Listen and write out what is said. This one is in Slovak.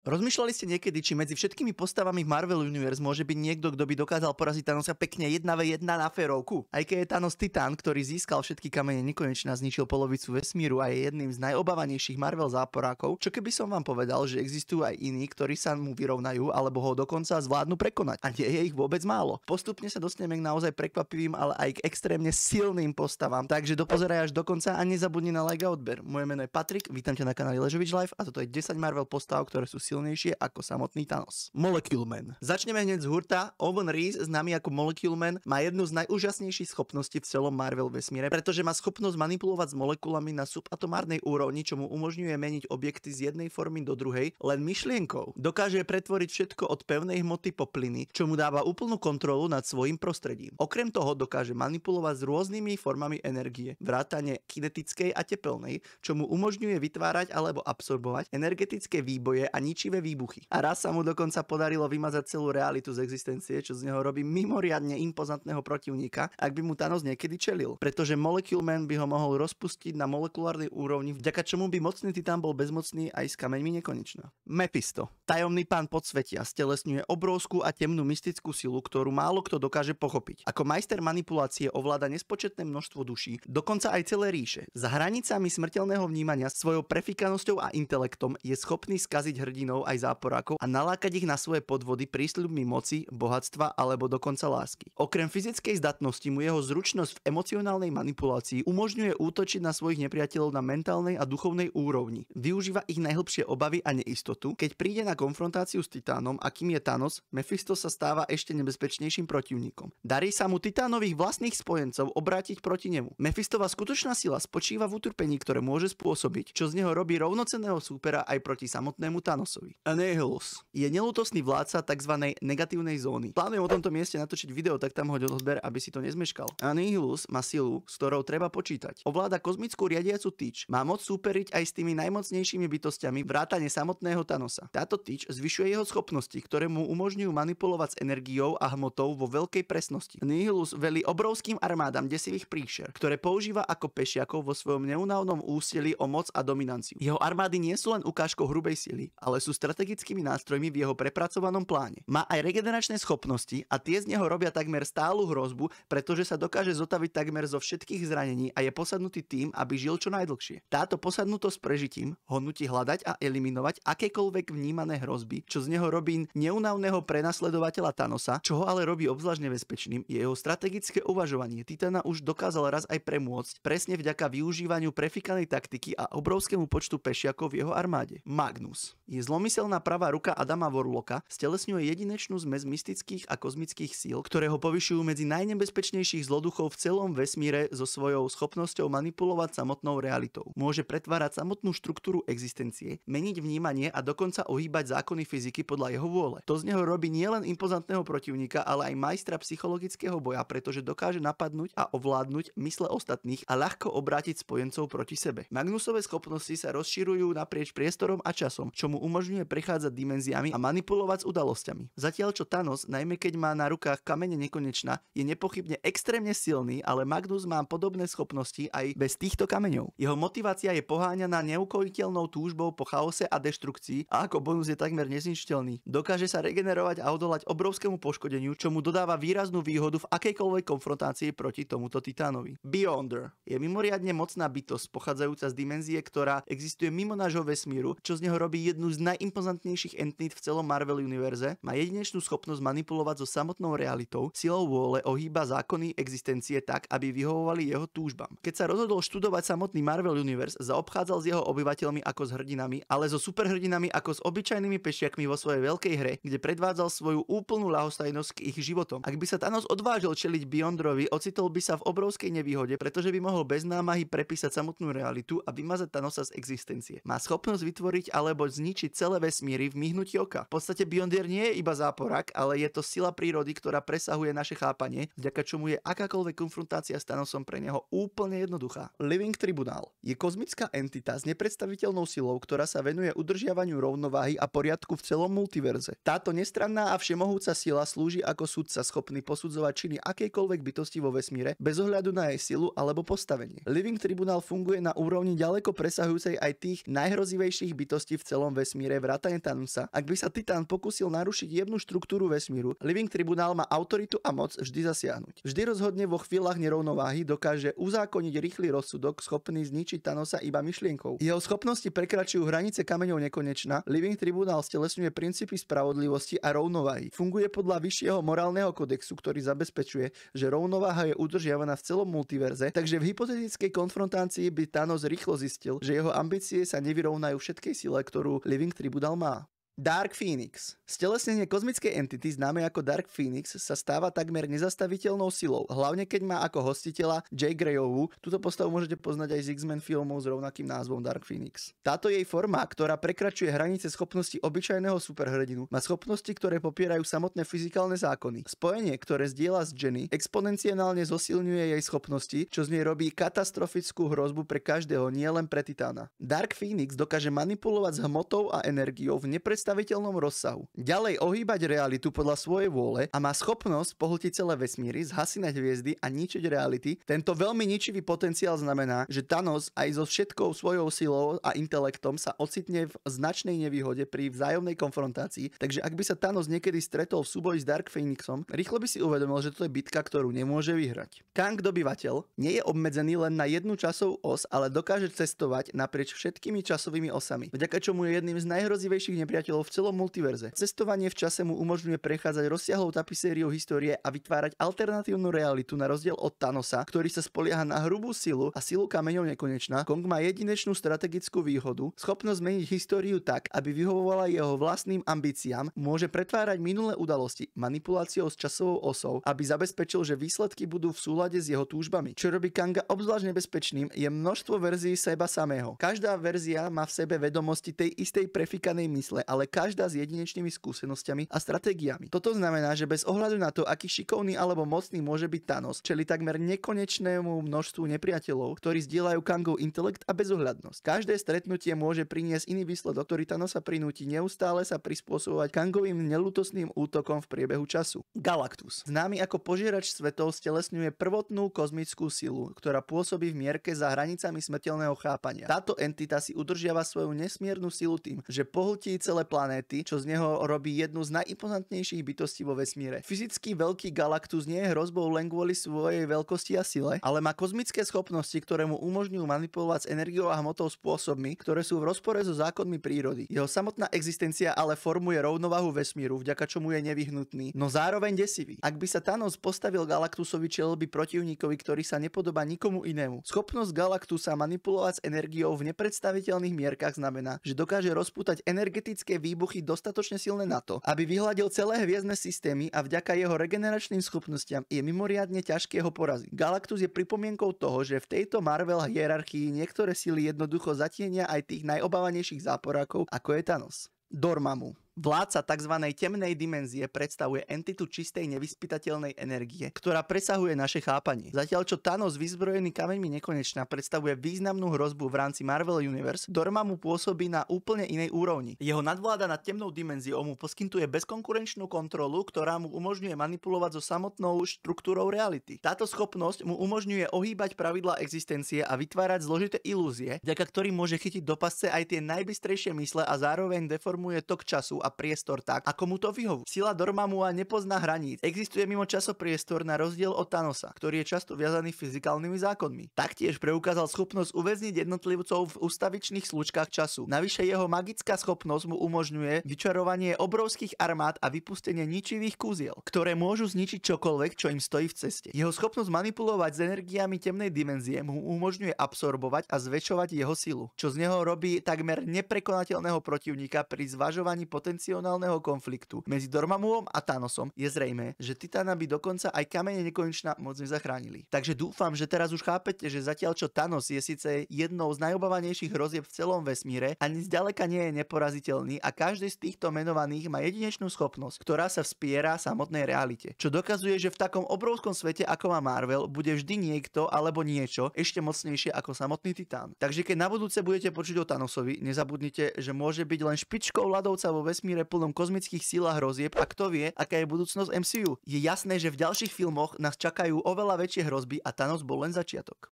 Rozmýšľali ste niekedy, či medzi všetkými postavami v Marvel Universe môže byť niekto, kto by dokázal poraziť Thanosa pekne 1v1 na férovku? Aj keď je Thanos Titán, ktorý získal všetky kamene nekonečne a zničil polovicu vesmíru a je jedným z najobávanejších Marvel záporákov, čo keby som vám povedal, že existujú aj iní, ktorí sa mu vyrovnajú alebo ho dokonca zvládnu prekonať. A nie je ich vôbec málo. Postupne sa dostaneme k naozaj prekvapivým, ale aj k extrémne silným postavám. Takže dopozeraj až do konca a nezabudni na like a odber. Moje meno je Patrik, vítam ťa na kanáli Ležovič Live a toto je 10 Marvel postav, ktoré sú silnejšie ako samotný Thanos. Molecule Man. Začneme hneď z hurta. Owen Reese, známy ako Molecule Man, má jednu z najúžasnejších schopností v celom Marvel vesmíre, pretože má schopnosť manipulovať s molekulami na subatomárnej úrovni, čo mu umožňuje meniť objekty z jednej formy do druhej len myšlienkou. Dokáže pretvoriť všetko od pevnej hmoty po plyny, čo mu dáva úplnú kontrolu nad svojím prostredím. Okrem toho dokáže manipulovať s rôznymi formami energie, vrátane kinetickej a tepelnej, čo mu umožňuje vytvárať alebo absorbovať energetické výboje a ničivé výbuchy. A raz sa mu dokonca podarilo vymazať celú realitu z existencie, čo z neho robí mimoriadne impozantného protivníka, ak by mu Thanos niekedy čelil. Pretože Molecule Man by ho mohol rozpustiť na molekulárnej úrovni, vďaka čomu by mocný titán bol bezmocný aj s kameňmi nekonečná. Mephisto. Tajomný pán podsvetia stelesňuje obrovskú a temnú mystickú silu, ktorú málo kto dokáže pochopiť. Ako majster manipulácie ovláda nespočetné množstvo duší, dokonca aj celé ríše. Za hranicami smrteľného vnímania svojou prefikanosťou a intelektom je schopný skaziť hrdinov aj záporákov a nalákať ich na svoje podvody prísľubmi moci, bohatstva alebo dokonca lásky. Okrem fyzickej zdatnosti mu jeho zručnosť v emocionálnej manipulácii umožňuje útočiť na svojich nepriateľov na mentálnej a duchovnej úrovni. Využíva ich najhlbšie obavy a neistotu. Keď príde na konfrontáciu s Titánom, akým je Thanos, Mephisto sa stáva ešte nebezpečnejším protivníkom. Darí sa mu Titánových vlastných spojencov obrátiť proti nemu. Mephistova skutočná sila spočíva v utrpení, ktoré môže spôsobiť, čo z neho robí rovnocenného súpera aj proti samotnému Thanosovi. Annihilus je neľútostný vládca tzv. Negatívnej zóny. Plánujem o tomto mieste natočiť video, tak tam hoď odber, aby si to nezmeškal. Annihilus má silu, s ktorou treba počítať. Ovláda kozmickú riadiacu tyč, má moc súperiť aj s tými najmocnejšími bytostiami vrátane samotného Thanosa. Táto tyč zvyšuje jeho schopnosti, ktoré mu umožňujú manipulovať s energiou a hmotou vo veľkej presnosti. Annihilus velí obrovským armádam desivých príšer, ktoré používa ako pešiakov vo svojom neúnavnom úsilí o moc a dominanciu. Jeho armády nie sú len ukážkou hrubej sily, ale sú strategickými nástrojmi v jeho prepracovanom pláne. Má aj regeneračné schopnosti a tie z neho robia takmer stálu hrozbu, pretože sa dokáže zotaviť takmer zo všetkých zranení a je posadnutý tým, aby žil čo najdlhšie. Táto posadnutosť prežitím ho nutí hľadať a eliminovať akékoľvek vnímané hrozby, čo z neho robí neúnavného prenasledovateľa Thanosa, čo ho ale robí obzvlášť nebezpečným, je jeho strategické uvažovanie. Titana už dokázal raz aj premôcť, presne vďaka využívaniu prefikanej taktiky a obrovskému počtu pešiakov v jeho armáde. Magnus je zlomyselná pravá ruka Adama Warlocka, stelesňuje jedinečnú zmes mystických a kozmických síl, ktoré ho povyšujú medzi najnebezpečnejších zloduchov v celom vesmíre so svojou schopnosťou manipulovať samotnou realitou. Môže pretvárať samotnú štruktúru existencie, meniť vnímanie a dokonca ohýbať zákony fyziky podľa jeho vôle. To z neho robí nielen impozantného protivníka, ale aj majstra psychologického boja, pretože dokáže napadnúť a ovládnuť mysle ostatných a ľahko obrátiť spojencov proti sebe. Magnusové schopnosti sa rozširujú naprieč priestorom a časom, čo mu umožňuje prechádzať dimenziami a manipulovať s udalosťami. Zatiaľ čo Thanos, najmä keď má na rukách kamene nekonečná, je nepochybne extrémne silný, ale Magnus má podobné schopnosti aj bez týchto kameňov. Jeho motivácia je poháňaná neukojiteľnou túžbou po chaose a deštrukcii a ako bonus je takmer nezničiteľný. Dokáže sa regenerovať a odolať obrovskému poškodeniu, čo mu dodáva výraznú výhodu v akejkoľvek konfrontácii proti tomuto Titánovi. Beyonder je mimoriadne mocná bytosť pochádzajúca z dimenzie, ktorá existuje mimo nášho vesmíru, čo z neho robí jednu z najimpozantnejších entít v celom Marvel univerze, má jedinečnú schopnosť manipulovať so samotnou realitou, silou vôle ohýba zákony existencie tak, aby vyhovovali jeho túžbám. Keď sa rozhodol študovať samotný Marvel universe, zaobchádzal s jeho obyvateľmi ako s hrdinami, ale so superhrdinami ako s obyčajnými pešiakmi vo svojej veľkej hre, kde predvádzal svoju úplnú ľahostajnosť k ich životom. Ak by sa Thanos odvážil čeliť Beyonderovi, ocitol by sa v obrovskej nevýhode, pretože by mohol bez námahy prepísať samotnú realitu a vymazať Thanosa z existencie. Má schopnosť vytvoriť alebo zničiť celé vesmíry v myhnutí oka. V podstate Beyonder nie je iba záporak, ale je to sila prírody, ktorá presahuje naše chápanie, vďaka čomu je akákoľvek konfrontácia s Thanosom pre neho úplne jednoduchá. Living Tribunal je kozmická entita s nepredstaviteľnou silou, ktorá sa venuje udržiavaniu rovnováhy a poriadku v celom multiverze. Táto nestranná a všemohúca sila slúži ako sudca schopný posudzovať činy akejkoľvek bytosti vo vesmíre bez ohľadu na jej silu alebo postavenie. Living Tribunal funguje na úrovni ďaleko presahujúcej aj tých najhrozivejších bytostí v celom vesmíre vesmíre vrátane Thanosa, ak by sa Titán pokúsil narušiť jemnú štruktúru vesmíru, Living Tribunál má autoritu a moc vždy zasiahnuť. Vždy rozhodne vo chvíľach nerovnováhy, dokáže uzákoniť rýchly rozsudok schopný zničiť Thanosa iba myšlienkou. Jeho schopnosti prekračujú hranice kameňov nekonečna, Living Tribunál stelesňuje princípy spravodlivosti a rovnováhy. Funguje podľa vyššieho morálneho kodexu, ktorý zabezpečuje, že rovnováha je udržiavaná v celom multiverze, takže v hypotetickej konfrontácii by Thanos rýchlo zistil, že jeho ambície sa nevyrovnajú všetkej sile, ktorú Living Tribunal má. Dark Phoenix. Stelesnenie kozmickej entity známe ako Dark Phoenix sa stáva takmer nezastaviteľnou silou, hlavne keď má ako hostiteľa Jay Greyovú. Túto postavu môžete poznať aj z X-Men filmov s rovnakým názvom Dark Phoenix. Táto jej forma, ktorá prekračuje hranice schopnosti obyčajného superhrdinu, má schopnosti, ktoré popierajú samotné fyzikálne zákony. Spojenie, ktoré zdieľa s Jenny, exponenciálne zosilňuje jej schopnosti, čo z nej robí katastrofickú hrozbu pre každého, nielen pre Titána. Dark Phoenix dokáže manipulovať s hmotou a energiou v nepredstaviteľnom rozsahu. Ďalej ohýbať realitu podľa svojej vôle a má schopnosť pohltiť celé vesmíry, zhasínať hviezdy a ničiť reality. Tento veľmi ničivý potenciál znamená, že Thanos aj so všetkou svojou silou a intelektom sa ocitne v značnej nevýhode pri vzájomnej konfrontácii, takže ak by sa Thanos niekedy stretol v súboji s Dark Phoenixom, rýchlo by si uvedomil, že to je bitka, ktorú nemôže vyhrať. Kang dobyvateľ nie je obmedzený len na jednu časovú os, ale dokáže cestovať naprieč všetkými časovými osami, vďaka čomu je jedným z najhrozivejších nepriateľov v celom multiverze. Cestovanie v čase mu umožňuje prechádzať rozsiahlou tapisériou histórie a vytvárať alternatívnu realitu na rozdiel od Thanosa, ktorý sa spolieha na hrubú silu a silu kameňov nekonečná. Kong má jedinečnú strategickú výhodu, schopnosť zmeniť históriu tak, aby vyhovovala jeho vlastným ambíciám, môže pretvárať minulé udalosti manipuláciou s časovou osou, aby zabezpečil, že výsledky budú v súlade s jeho túžbami. Čo robí Kanga obzvlášť nebezpečným, je množstvo verzií seba samého. Každá verzia má v sebe vedomosti tej istej prefikanej mysle, ale každá s jedinečnými skúsenosťami a stratégiami. Toto znamená, že bez ohľadu na to, aký šikovný alebo mocný môže byť Thanos, čeli takmer nekonečnému množstvu nepriateľov, ktorí zdieľajú Kangov intelekt a bezohľadnosť. Každé stretnutie môže priniesť iný výsledok, ktorý Thanosa prinúti neustále sa prispôsobovať Kangovým nelútostným útokom v priebehu času. Galactus, známy ako požierač svetov, stelesňuje prvotnú kozmickú silu, ktorá pôsobí v mierke za hranicami smrteľného chápania. Táto entita si udržiava svoju nesmiernu silu tým, že pohltí celé planéty, čo z neho robí jednu z najimpozantnejších bytostí vo vesmíre. Fyzicky veľký Galactus nie je hrozbou len kvôli svojej veľkosti a sile, ale má kozmické schopnosti, ktoré mu umožňujú manipulovať s energiou a hmotou spôsobmi, ktoré sú v rozpore so zákonmi prírody. Jeho samotná existencia ale formuje rovnováhu vesmíru, vďaka čomu je nevyhnutný, no zároveň desivý. Ak by sa Thanos postavil Galactusovi, čelil by protivníkovi, ktorý sa nepodobá nikomu inému. Schopnosť Galactusa manipulovať s energiou v nepredstaviteľných mierkach znamená, že dokáže rozpútať energetické výbuchy dostatočne silné na to, aby vyhladil celé hviezdne systémy a vďaka jeho regeneračným schopnostiam je mimoriadne ťažké ho poraziť. Galactus je pripomienkou toho, že v tejto Marvel hierarchii niektoré sily jednoducho zatienia aj tých najobávanejších záporákov, ako je Thanos. Dormammu. Vládca tzv. Temnej dimenzie predstavuje entitu čistej nevyspytateľnej energie, ktorá presahuje naše chápanie. Zatiaľ čo Thanos vyzbrojený kameňmi nekonečna predstavuje významnú hrozbu v rámci Marvel Universe, Dormammu pôsobí na úplne inej úrovni. Jeho nadvláda nad temnou dimenziou mu poskytuje bezkonkurenčnú kontrolu, ktorá mu umožňuje manipulovať so samotnou štruktúrou reality. Táto schopnosť mu umožňuje ohýbať pravidlá existencie a vytvárať zložité ilúzie, vďaka ktorým môže chytiť do pasce aj tie najbystrejšie mysle a zároveň deformuje tok času a priestor tak, ako mu to vyhovuje. Sila Dormammua nepozná hraníc. Existuje mimo časopriestor na rozdiel od Thanosa, ktorý je často viazaný fyzikálnymi zákonmi. Taktiež preukázal schopnosť uväzniť jednotlivcov v ustavičných slučkách času. Navyše jeho magická schopnosť mu umožňuje vyčarovanie obrovských armád a vypustenie ničivých kúziel, ktoré môžu zničiť čokoľvek, čo im stojí v ceste. Jeho schopnosť manipulovať s energiami temnej dimenzie mu umožňuje absorbovať a zväčšovať jeho silu, čo z neho robí takmer neprekonateľného protivníka pri zvažovaní potenciálneho konfliktu medzi Dormammuom a Thanosom. Je zrejmé, že Titána by dokonca aj kamene nekonečna moc nezachránili. Takže dúfam, že teraz už chápete, že zatiaľ čo Thanos je síce jednou z najobávanejších hrozieb v celom vesmíre, ani zďaleka nie je neporaziteľný a každý z týchto menovaných má jedinečnú schopnosť, ktorá sa vspiera samotnej realite. Čo dokazuje, že v takom obrovskom svete ako má Marvel bude vždy niekto alebo niečo ešte mocnejšie ako samotný Titán. Takže keď na budúce budete počuť o Thanosovi, nezabudnite, že môže byť len špičkou ľadovca vo vesmíre plnom kozmických síl a hrozieb a kto vie, aká je budúcnosť MCU. Je jasné, že v ďalších filmoch nás čakajú oveľa väčšie hrozby a Thanos bol len začiatok.